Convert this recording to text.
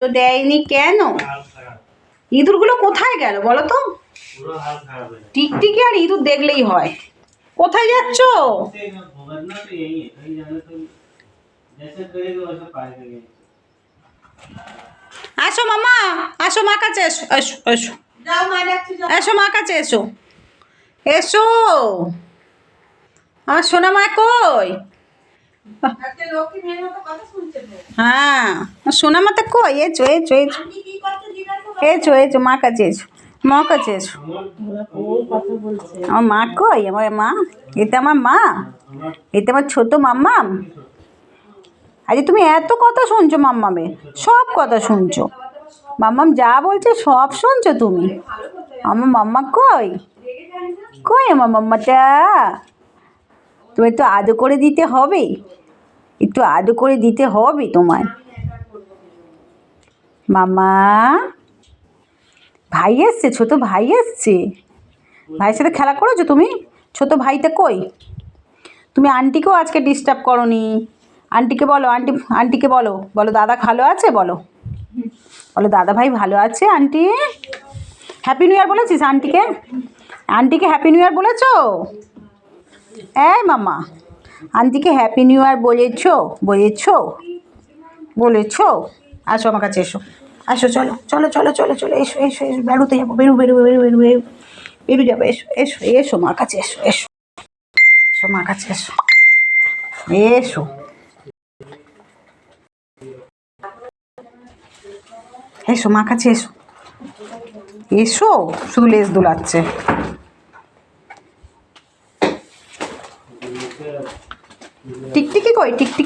তো দেয়নি কেন? ইঁদুরগুলো কোথায় গেল বলো তো? টিকটিকি আর ইঁদুর দেখলেই হয়। কোথায় যাচ্ছ? আসো মামা, আসো মা কাছে, এসো এসো এসো, এসো মা কাছে এসো, এসো। আমার সোনা মা কই? হ্যাঁ, সোনা মাতা কই? এসো এসো এসো, এসো এসো মা কাছে এসো, মা কাছে এসো। আমার মা কই? আমার মা, এটা আমার মা, এটা আমার ছোট মাম্মাম। আরে তুমি এত কথা শুনছো মাম্মামে, সব কথা শুনছো, মাম্মাম যা বলছে সব শুনছো তুমি। আমার মাম্মা কই? কই আমার মাম্মাটা? তুমি একটু আদর করে দিতে হবে, একটু আদর করে দিতে হবে তোমায়। মামা, ভাই এসছে, ছোট ভাই এসছে। ভাইয়ের সাথে খেলা করেছো তুমি? ছোট ভাইটা কই? তুমি আন্টিকেও আজকে ডিস্টার্ব করোনি। আন্টিকে বলো, আন্টিকে বলো, বলো দাদা ভালো আছে, বলো, বলো দাদা ভাই ভালো আছে। আন্টি হ্যাপি নিউ ইয়ার বলেছিস আন্টিকে? আন্টিকে হ্যাপি নিউ ইয়ার বলেছো? এই মামা, আন্টিকে হ্যাপি নিউ ইয়ার বলেছো? বলেছো? বলেছো? আসো আমার কাছে এসো, আসো, চলো চলো চলো চলো চলো, এসো এসো এসো, বেরোতে যাবো, বেরো বেরো বেরো বেরো বেরো, বেরো যাবো, এসো এসো এসো মার কাছে এসো, এসো এসো মার কাছে এসো, এসো। এসো মার কাছে এসো, এসো। শুধু লেজ দুলাচ্ছে। টিকটিকি কই? টিকটিকি